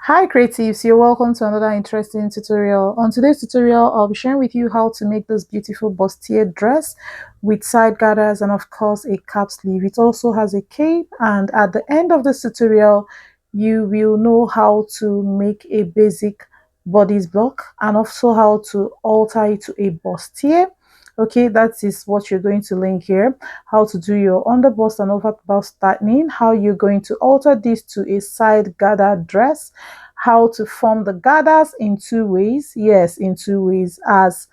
Hi creatives, you're welcome to another interesting tutorial. On today's tutorial, I'll be sharing with you how to make this beautiful bustier dress with side gathers and of course a cap sleeve. It also has a cape, and at the end of this tutorial, you will know how to make a basic bodice block and also how to alter it to a bustier. Okay, that is what you're going to learn here. How to do your under bust and over bust tightening, how you're going to alter this to a side gather dress, how to form the gathers in two ways. Yes, in two ways, as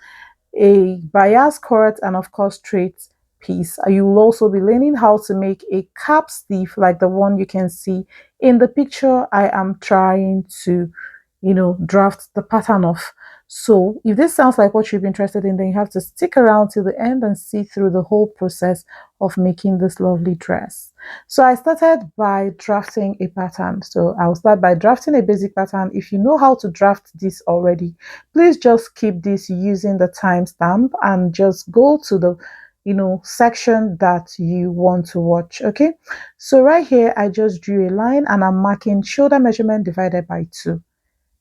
a bias cord and of course straight piece. You will also be learning how to make a cap sleeve like the one you can see in the picture I am trying to, draft the pattern of. So if this sounds like what you'd be interested in, then you have to stick around till the end and see through the whole process of making this lovely dress. So I started by drafting a pattern. So I'll start by drafting a basic pattern. If you know how to draft this already, please just keep this using the timestamp and just go to the section that you want to watch. Okay, so right here I just drew a line and I'm marking shoulder measurement divided by 2.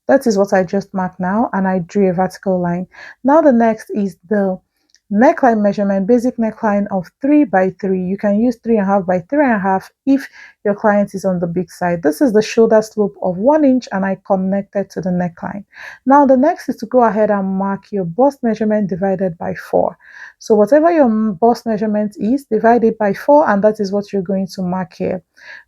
That is what I just marked now, and I drew a vertical line. Now the next is the neckline measurement, basic neckline of 3 by 3. You can use 3.5 by 3.5 if your client is on the big side. This is the shoulder slope of 1 inch, and I connected to the neckline. Now the next is to go ahead and mark your bust measurement divided by 4. So whatever your bust measurement is, divide it by 4, and that is what you're going to mark here.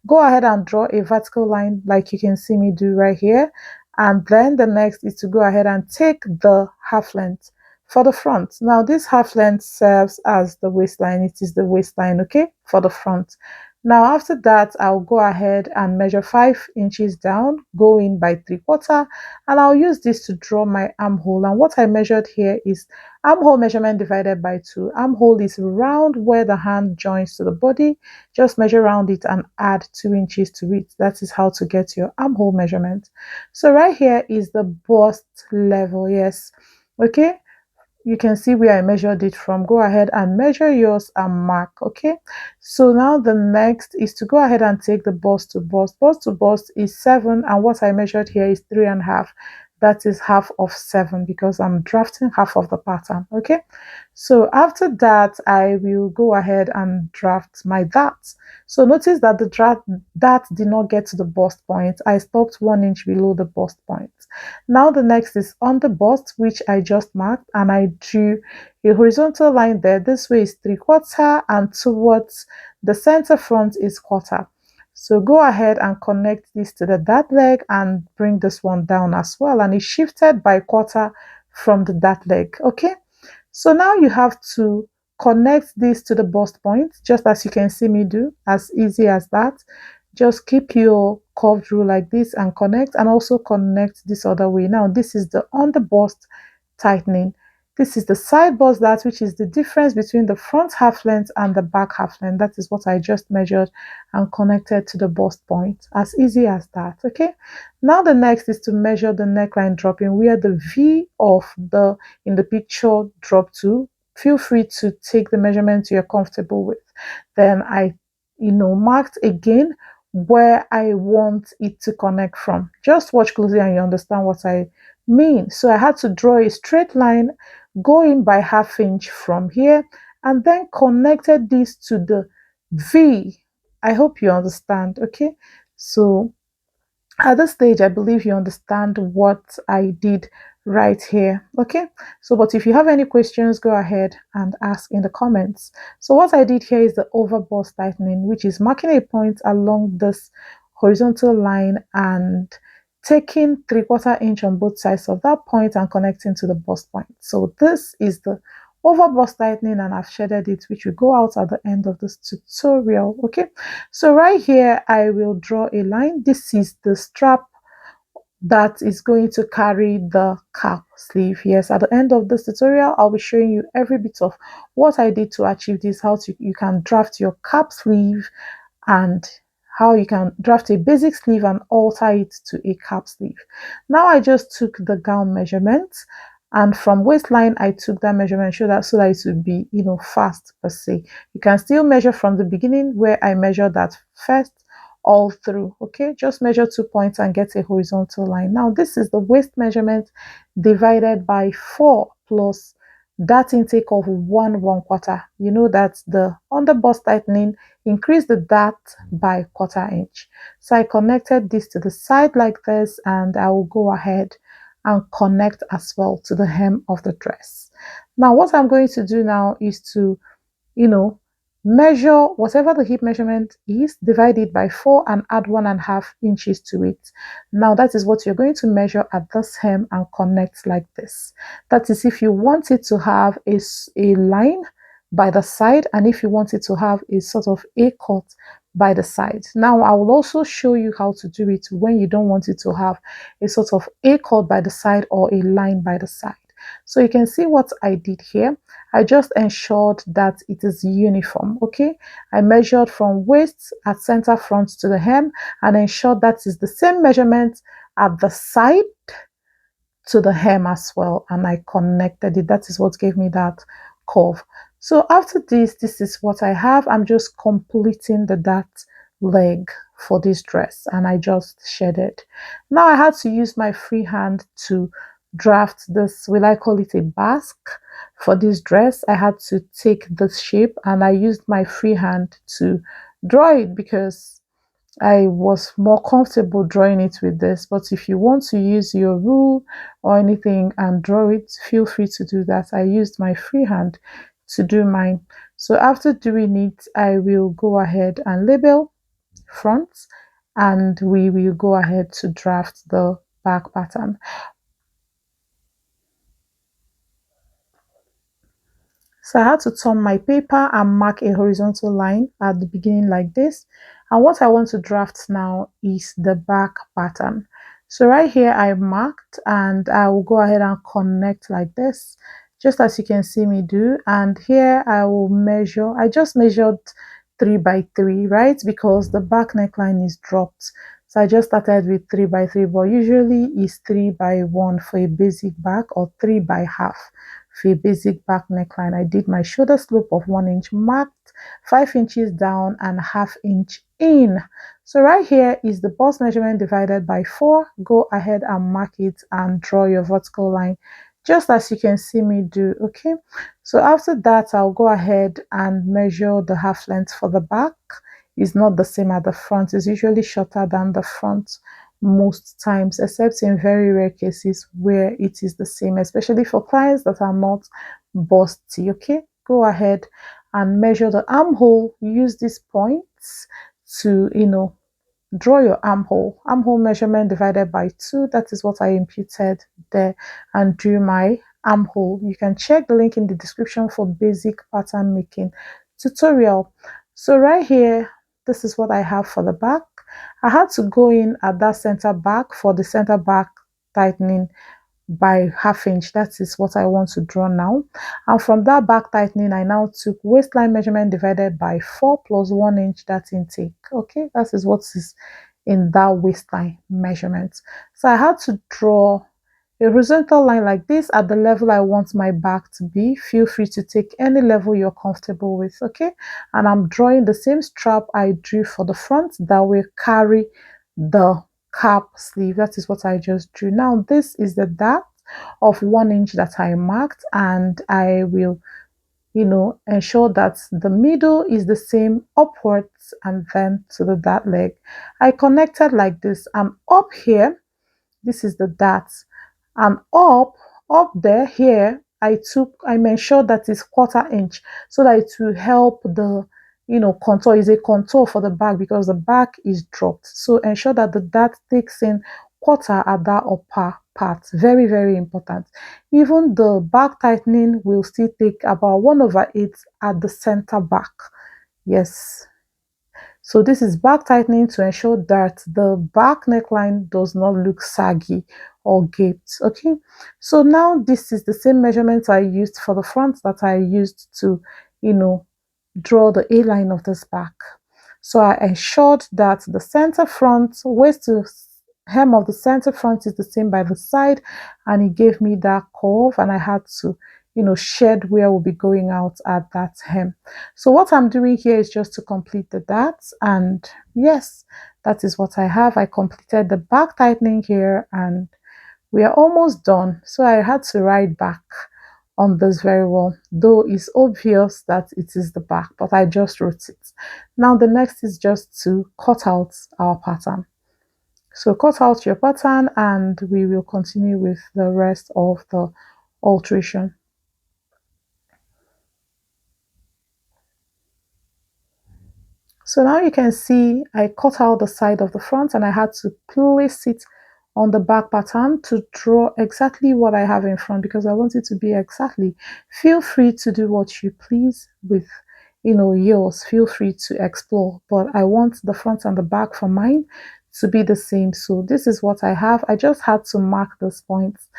Go ahead and draw a vertical line like you can see me do right here. And then the next is to go ahead and take the half length for the front. Now this half length serves as the waistline. It is the waistline, okay, for the front. Now after that, I'll go ahead and measure 5 inches down, go in by 3/4, and I'll use this to draw my armhole. And what I measured here is armhole measurement divided by 2. Armhole is round where the hand joins to the body. Just measure around it and add 2 inches to it. That is how to get your armhole measurement. So right here is the bust level. Yes, okay, you can see where I measured it from. Go ahead and measure yours and mark. Okay, so now the next is to go ahead and take the bust to bust. Bust to bust is 7, and what I measured here is 3.5. That is half of 7 because I'm drafting half of the pattern. Okay, so after that I will go ahead and draft my dart. So notice that the dart did not get to the bust point. I stopped 1 inch below the bust point. Now the next is on the bust, which I just marked, and I drew a horizontal line there. This way is 3/4, and towards the center front is 1/4. So go ahead and connect this to the dart leg and bring this one down as well, and it's shifted by 1/4 from the dart leg. Okay, so now you have to connect this to the bust point, just as you can see me do, as easy as that. Just keep your curved rule like this and connect, and also connect this other way. Now this is the on the bust tightening. This is the side bust dart, which is the difference between the front half length and the back half length. That is what I just measured and connected to the bust point. As easy as that. Okay, now the next is to measure the neckline dropping, where the V of the in the picture drop to. Feel free to take the measurements you're comfortable with. Then I marked again where I want it to connect from. Just watch closely and you understand what I mean. So I had to draw a straight line going by ½ inch from here, and then connected this to the V. I hope you understand. Okay, so at this stage I believe you understand what I did right here. Okay, so but if you have any questions, go ahead and ask in the comments. So what I did here is the over bust tightening, which is marking a point along this horizontal line and taking 3/4 inch on both sides of that point and connecting to the bust point. So this is the over bust tightening, and I've shaded it, which will go out at the end of this tutorial. Okay, so right here I will draw a line. This is the strap that is going to carry the cap sleeve. Yes, at the end of this tutorial I'll be showing you every bit of what I did to achieve this, how you can draft your cap sleeve, and how you can draft a basic sleeve and alter it to a cap sleeve. Now I just took the gown measurement, and from waistline I took that measurement so that it would be fast per se. You can still measure from the beginning where I measured that first all through. Okay, just measure 2 points and get a horizontal line. Now this is the waist measurement divided by 4 plus that intake of 1/4. You know that the under bust tightening increase the dart by 1/4 inch. So I connected this to the side like this, and I will go ahead and connect as well to the hem of the dress. Now what I'm going to do now is to, you know, measure whatever the hip measurement is, divide it by 4 and add 1.5 inches to it. Now that is what you're going to measure at this hem and connect like this. That is if you want it to have a line by the side, and if you want it to have a sort of A cut by the side. Now I will also show you how to do it when you don't want it to have a sort of A cut by the side or a line by the side. So you can see what I did here. I just ensured that it is uniform. Okay, I measured from waist at center front to the hem and ensured that is the same measurement at the side to the hem as well, and I connected it. That is what gave me that curve. So after this is what I have. I'm just completing the dart leg for this dress, and I just shaded. Now I had to use my free hand to draft this, will I call it a basque for this dress. I had to take this shape and I used my free hand to draw it because I was more comfortable drawing it with this. But if you want to use your rule or anything and draw it, feel free to do that. I used my free hand to do mine. So after doing it, I will go ahead and label front, and we will go ahead to draft the back pattern. So I had to turn my paper and mark a horizontal line at the beginning like this. And what I want to draft now is the back pattern. So right here I marked, and I will go ahead and connect like this, just as you can see me do. And here I will measure, I just measured 3 by 3, right? Because the back neckline is dropped. So I just started with 3 by 3, but usually it's 3 by 1 for a basic back, or 3 by half for a basic back neckline. I did my shoulder slope of 1 inch, marked 5 inches down and ½ inch in. So right here is the bust measurement divided by 4. Go ahead and mark it and draw your vertical line, just as you can see me do. Okay, so after that I'll go ahead and measure the half length for the back. It's not the same at the front. It's usually shorter than the front most times, except in very rare cases where it is the same, especially for clients that are not busty. Okay, go ahead and measure the armhole. Use these points to, draw your armhole measurement divided by 2. That is what I imputed there, and drew my armhole. You can check the link in the description for basic pattern making tutorial. So right here, this is what I have for the back. I had to go in at that center back for the center back tightening by ½ inch. That is what I want to draw now. And from that back tightening, I now took waistline measurement divided by 4 plus 1 inch, that intake. Okay, that is what is in that waistline measurement. So I had to draw a horizontal line like this at the level I want my back to be. Feel free to take any level you're comfortable with. Okay, and I'm drawing the same strap I drew for the front that will carry the cap sleeve. That is what I just drew. Now this is the dart of 1 inch that I marked, and I will, ensure that the middle is the same upwards and then to the dart leg. I connected like this. I'm up here. This is the dart. And up there, here I ensured that it's 1/4 inch, so that it will help the contour. Is a contour for the back because the back is dropped. So ensure that the dart takes in 1/4 at that upper part. Very, very important. Even the back tightening will still take about 1/8 at the center back. Yes, so this is back tightening to ensure that the back neckline does not look saggy or gaped. Okay, so now this is the same measurement I used for the front that I used to, draw the A line of this back. So I ensured that the center front, waist to hem of the center front is the same by the side, and it gave me that curve, and I had to, shed where will be going out at that hem. So what I'm doing here is just to complete the darts, and yes, that is what I have. I completed the back tightening here, and we are almost done. So I had to write back on this very well, though it's obvious that it is the back, but I just wrote it. Now the next is just to cut out our pattern. So cut out your pattern and we will continue with the rest of the alteration. So now you can see I cut out the side of the front and I had to place it on the back pattern to draw exactly what I have in front because I want it to be exactly. Feel free to do what you please with yours. Feel free to explore, but I want the front and the back for mine to be the same. So this is what I have. I just had to mark those points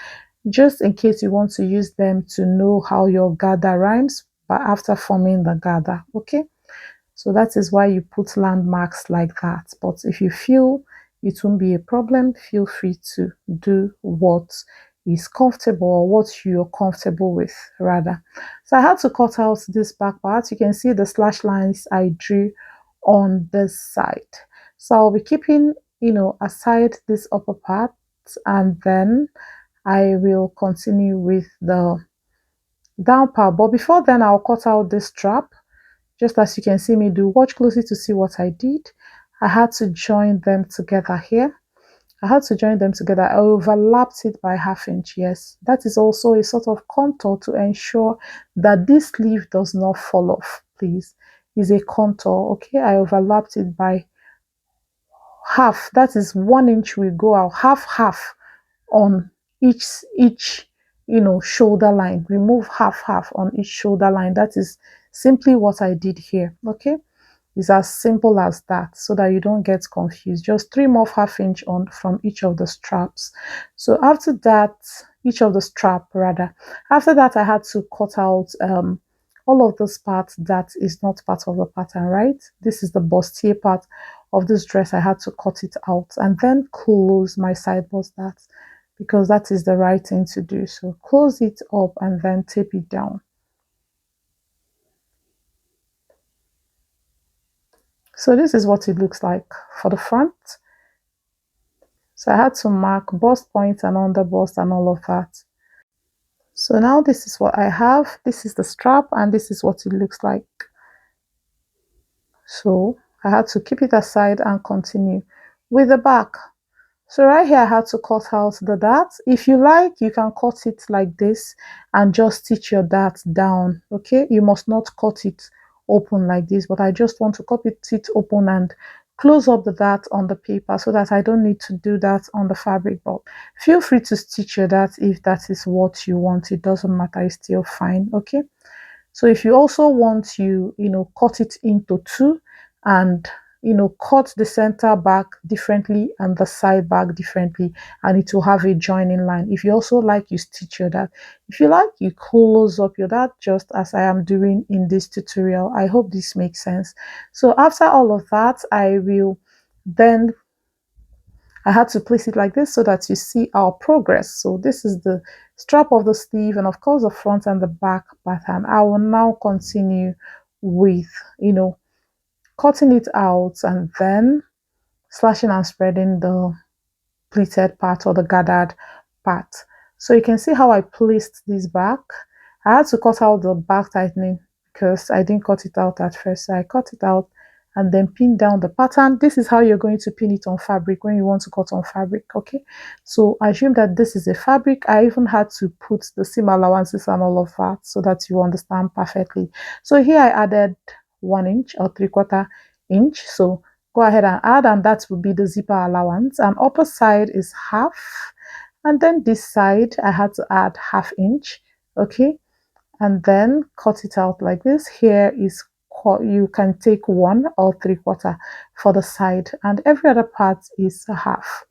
just in case you want to use them to know how your gather rhymes but after forming the gather. Okay, so that is why you put landmarks like that. But if you feel it won't be a problem, feel free to do what is comfortable or what you're comfortable with rather. So I had to cut out this back part. You can see the slash lines I drew on this side. So I'll be keeping, aside this upper part, and then I will continue with the down part. But before then, I'll cut out this strap just as you can see me do. Watch closely to see what I did. I had to join them together here. I had to join them together. I overlapped it by ½ inch. Yes, that is also a sort of contour to ensure that this sleeve does not fall off. Please, is a contour. Okay, I overlapped it by half. That is 1 inch. We go out half on each shoulder line. Remove half on each shoulder line. That is simply what I did here. Okay, it's as simple as that, so that you don't get confused. Just trim off ½ inch on from each of the straps. So after that, each of the strap rather, after that I had to cut out all of this part that is not part of the pattern, right? This is the bustier part of this dress. I had to cut it out and then close my side bust that, because that is the right thing to do. So close it up and then tape it down. So this is what it looks like for the front. So I had to mark bust points and under bust and all of that. So now this is what I have. This is the strap and this is what it looks like. So I had to keep it aside and continue with the back. So right here I had to cut out the dart. If you like, you can cut it like this and just stitch your dart down. Okay, you must not cut it open like this, but I just want to cut it open and close up the dart on the paper so that I don't need to do that on the fabric. But feel free to stitch your dart if that is what you want. It doesn't matter, it's still fine. Okay, so if you also want to cut it into two and cut the center back differently and the side back differently, and it will have a joining line. If you also like, you stitch your dart. If you like, you close up your dart just as I am doing in this tutorial. I hope this makes sense. So after all of that, I had to place it like this so that you see our progress. So this is the strap of the sleeve and of course the front and the back pattern. I will now continue with cutting it out and then slashing and spreading the pleated part or the gathered part. So you can see how I placed this back. I had to cut out the back tightening because I didn't cut it out at first. So I cut it out and then pin down the pattern. This is how you're going to pin it on fabric when you want to cut on fabric. Okay, so assume that this is a fabric. I even had to put the seam allowances and all of that so that you understand perfectly. So here I added 1 inch or 3/4 inch. So go ahead and add, and that will be the zipper allowance. And upper side is half, and then this side I had to add ½ inch. Okay, and then cut it out like this. Here is, you can take 1 or 3/4 for the side, and every other part is a half,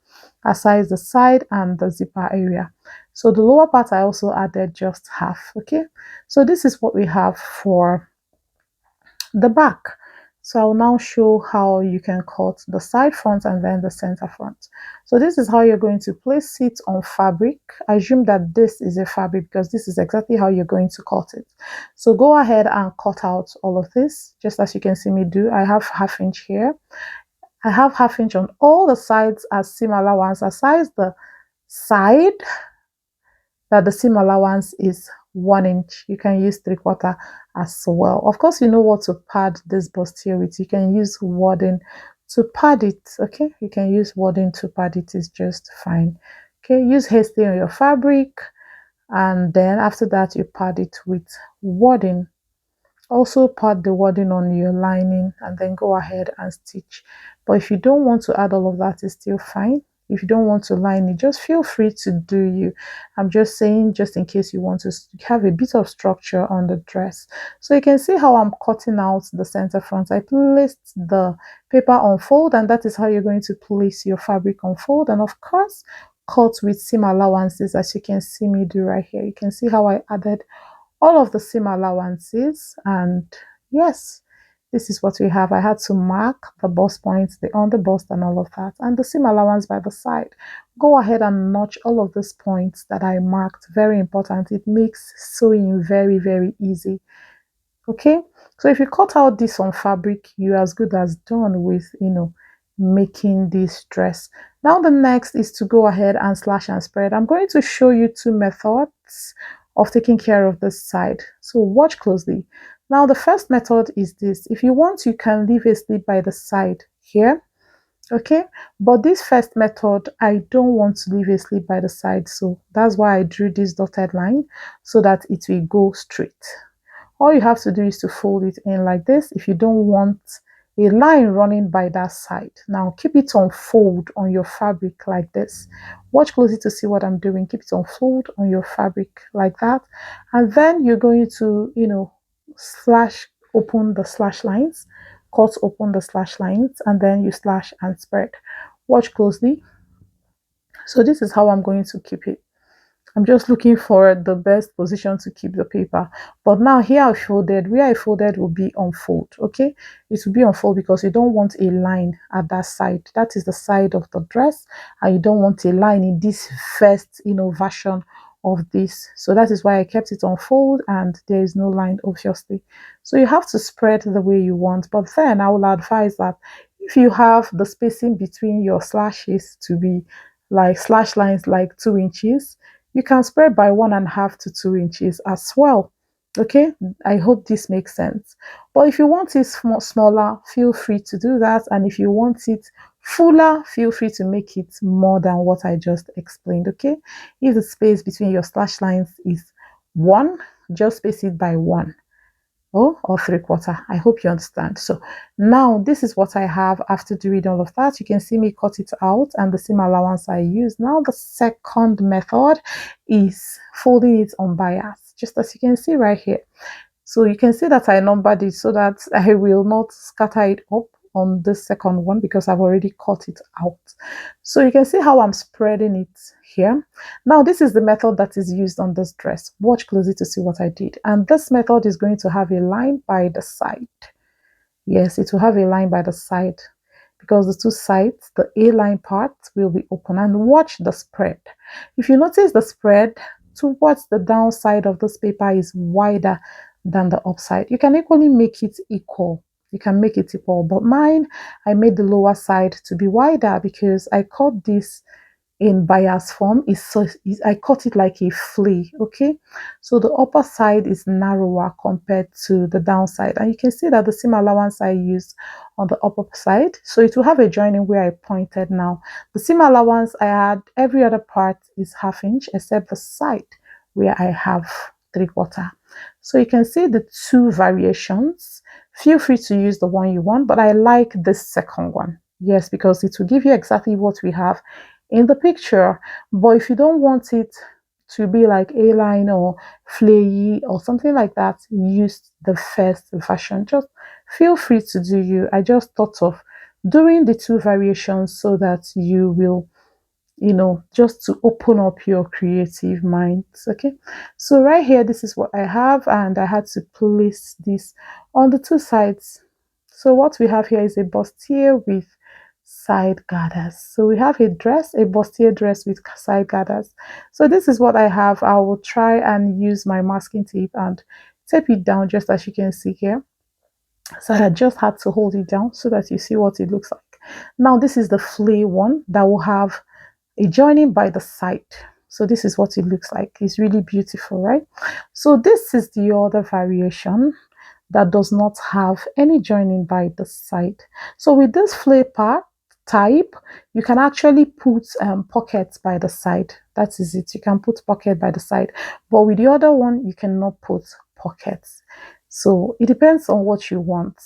aside the side and the zipper area. So the lower part I also added just half. Okay, so this is what we have for the back. So I'll now show how you can cut the side front and then the center front. So this is how you're going to place it on fabric. Assume that this is a fabric because this is exactly how you're going to cut it. So go ahead and cut out all of this, just as you can see me do. I have ½ inch here. I have ½ inch on all the sides as seam allowance, aside the side that the seam allowance is 1 inch. You can use 3/4 as well. Of course, you know what to pad this bustier with. You can use wadding to pad it. Okay, you can use wadding to pad it, is just fine. Okay, use hasty on your fabric, and then after that you pad it with wadding. Also pad the wadding on your lining and then go ahead and stitch. But if you don't want to add all of that, it's still fine. If you don't want to line it, just feel free to do you. I'm just saying, just in case you want to have a bit of structure on the dress. So you can see how I'm cutting out the center front. I placed the paper on fold, and that is how you're going to place your fabric on fold. And of course, cut with seam allowances, as you can see me do right here. You can see how I added all of the seam allowances, and yes, this is what we have. I had to mark the bust points, the on the bust and all of that, and the seam allowance by the side. Go ahead and notch all of these points that I marked. Very important. It makes sewing very, very easy. Okay, so if you cut out this on fabric, you're as good as done with, making this dress. Now the next is to go ahead and slash and spread. I'm going to show you two methods of taking care of this side, so watch closely. Now the first method is this. If you want, you can leave a slip by the side here. Okay, but this first method, I don't want to leave a slip by the side, so that's why I drew this dotted line, so that it will go straight. All you have to do is to fold it in like this if you don't want a line running by that side. Now keep it on fold on your fabric like this. Watch closely to see what I'm doing. Keep it on fold on your fabric like that, and then you're going to, slash open the slash lines, cut open the slash lines, and then you slash and spread. Watch closely. So this is how I'm going to keep it. I'm just looking for the best position to keep the paper. But now here I folded, where I folded will be on fold, okay? It will be on fold because you don't want a line at that side. That is the side of the dress, and you don't want a line in this first, version of this. So that is why I kept it on fold, and there is no line, obviously. So you have to spread the way you want. But then I will advise that if you have the spacing between your slashes to be like slash lines like 2 inches, you can spread by 1.5 to 2 inches as well. Okay, I hope this makes sense. But if you want it smaller, feel free to do that. And if you want it fuller, feel free to make it more than what I just explained. Okay, if the space between your slash lines is 1, just space it by 1. Or 3/4. I hope you understand. So now this is what I have after doing all of that. You can see me cut it out and the seam allowance I use. Now the second method is folding it on bias, just as you can see right here. So you can see that I numbered it so that I will not scatter it up on the second one because I've already cut it out. So you can see how I'm spreading it here. Now this is the method that is used on this dress. Watch closely to see what I did. And this method is going to have a line by the side. Yes, it will have a line by the side because the two sides, the A-line part will be open. And watch the spread. If you notice the spread towards the downside of this paper is wider than the upside. You can equally make it equal. You can make it equal, but mine, I made the lower side to be wider because I cut this in bias form. I cut it like a flea. Okay, so the upper side is narrower compared to the downside, and you can see that the seam allowance I used on the upper side, so it will have a joining where I pointed. Now the seam allowance I had, every other part is ½ inch except the side where I have 3/4. So you can see the two variations. Feel free to use the one you want, but I like this second one. Yes, because it will give you exactly what we have in the picture. But if you don't want it to be like A-line or flayy or something like that, use the first version. Just feel free to do you. I just thought of doing the two variations so that you will, just to open up your creative minds. Okay, so right here, this is what I have, and I had to place this on the two sides So what we have here is a bustier with side gathers. So we have a dress, a bustier dress with side gathers. So this is what I have. I will try and use my masking tape and tape it down just as you can see here. So I just had to hold it down so that you see what it looks like. Now this is the flay one that will have a joining by the side. So this is what it looks like. It's really beautiful, right? So this is the other variation that does not have any joining by the side. So with this flay part type, you can actually put pockets by the side. That is it. You can put pocket by the side. But with the other one, you cannot put pockets. So it depends on what you want.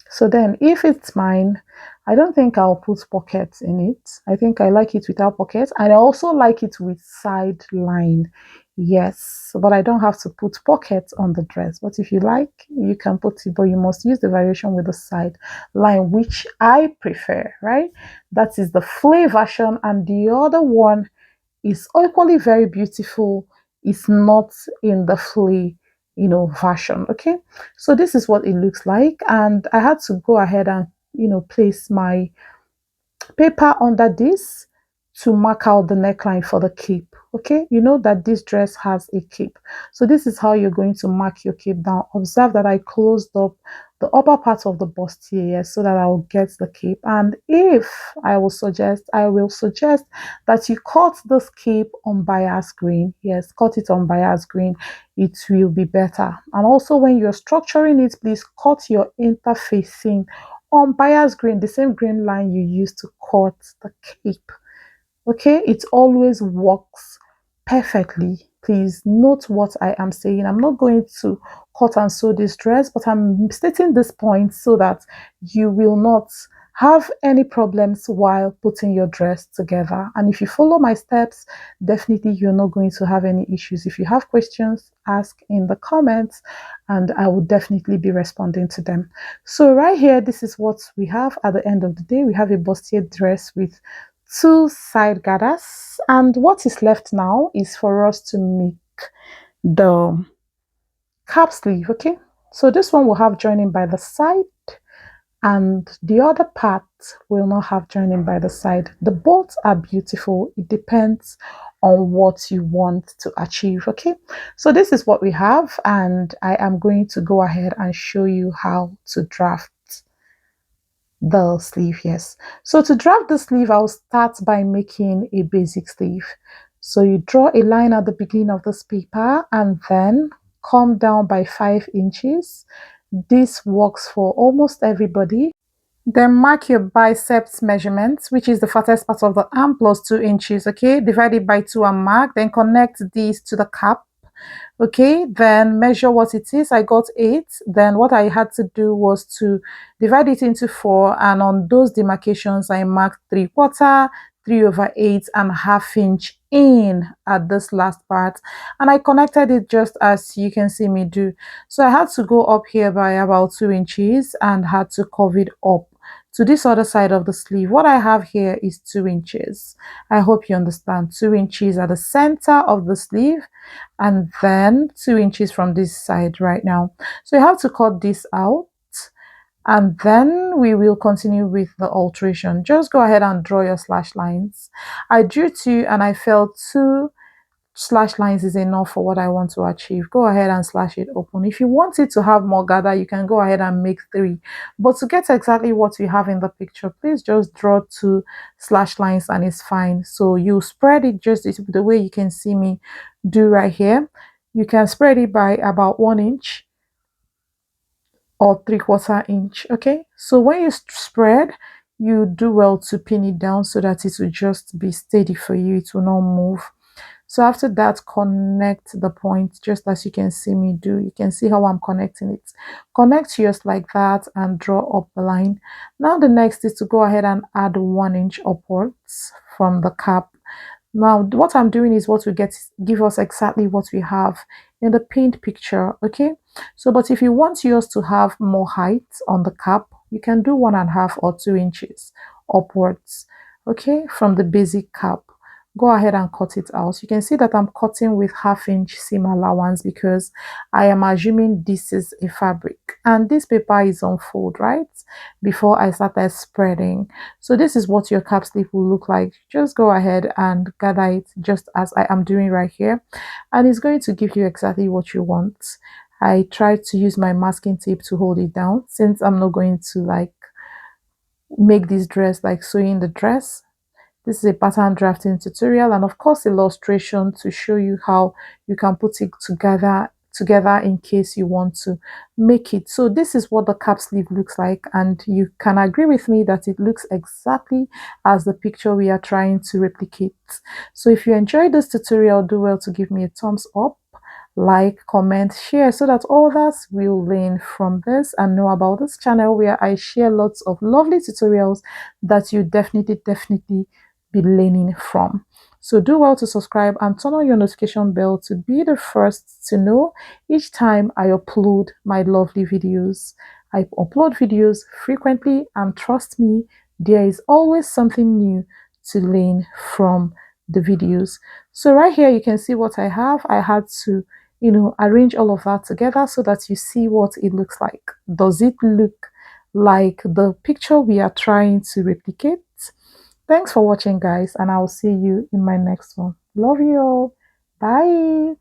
So then if it's mine, I don't think I'll put pockets in it. I think I like it without pockets. And I also like it with side line. Yes, but I don't have to put pockets on the dress. But if you like, you can put it, but you must use the variation with the side line, which I prefer, right? That is the flay version. And the other one is equally very beautiful. It's not in the flea, version. Okay, so this is what it looks like, and I had to go ahead and place my paper under this to mark out the neckline for the cape. Okay, you know that this dress has a cape, so this is how you're going to mark your cape down. Observe that I closed up the upper part of the bustier, yes, so that I will get the cape. And if I will suggest that you cut this cape on bias green. Yes, cut it on bias green, it will be better. And also when you're structuring it, please cut your interfacing on bias green, the same green line you use to cut the cape. Okay, it always works perfectly. Please note what I am saying. I'm not going to cut and sew this dress, but I'm stating this point so that you will not have any problems while putting your dress together. And if you follow my steps, definitely you're not going to have any issues. If you have questions, ask in the comments and I will definitely be responding to them. So right here, this is what we have at the end of the day. We have a bustier dress with two side gathers, and what is left now is for us to make the cap sleeve. Okay, so this one will have joining by the side and the other part will not have joining by the side. The both are beautiful. It depends on what you want to achieve. Okay, so this is what we have, and I am going to go ahead and show you how to draft the sleeve. Yes, so to draft the sleeve, I'll start by making a basic sleeve. So you draw a line at the beginning of this paper and then come down by 5 inches. This works for almost everybody. Then mark your biceps measurements, which is the fattest part of the arm, plus 2 inches. Okay, divide it by 2 and mark. Then connect these to the cap. Okay, then measure what it is. I got 8. Then what I had to do was to divide it into 4, and on those demarcations I marked 3/4, 3/8 and ½ inch in at this last part, and I connected it just as you can see me do. So I had to go up here by about 2 inches and had to curve it up to this other side of the sleeve. What I have here is 2 inches. I hope you understand. 2 inches at the center of the sleeve and then 2 inches from this side right now. So you have to cut this out and then we will continue with the alteration. Just go ahead and draw your slash lines. I drew 2 and I felt 2 slash lines is enough for what I want to achieve. Go ahead and slash it open. If you want it to have more gather, you can go ahead and make 3. But to get exactly what you have in the picture, please just draw 2 slash lines and it's fine. So you spread it just the way you can see me do right here. You can spread it by about 1 inch or 3/4 inch. Okay, so when you spread, you do well to pin it down so that it will just be steady for you. It will not move. So after that, connect the point just as you can see me do. You can see how I'm connecting it. Connect yours like that and draw up the line. Now the next is to go ahead and add 1 inch upwards from the cap. Now what I'm doing is what we give us exactly what we have in the pinned picture. Okay, so but if you want yours to have more height on the cap, you can do 1.5 or 2 inches upwards, okay, from the basic cap. go ahead and cut it out. You can see that I'm cutting with 1/2 inch seam allowance because I am assuming this is a fabric and this paper is on fold, right? Before I started spreading. So this is what your cap sleeve will look like. Just go ahead and gather it just as I am doing right here, and it's going to give you exactly what you want. I tried to use my masking tape to hold it down since I'm not going to like make this dress like sewing the dress. This is a pattern drafting tutorial and of course illustration to show you how you can put it together in case you want to make it. So this is what the cap sleeve looks like, and you can agree with me that it looks exactly as the picture we are trying to replicate. So if you enjoyed this tutorial, do well to give me a thumbs up, like, comment, share so that others will learn from this and know about this channel where I share lots of lovely tutorials that you definitely be learning from. So do well to subscribe and turn on your notification bell to be the first to know each time I upload my lovely videos. I upload videos frequently and trust me, there is always something new to learn from the videos. So right here you can see what I have. I had to arrange all of that together so that you see what it looks like. Does it look like the picture we are trying to replicate? Thanks for watching, guys, and I'll see you in my next one. Love you all. Bye.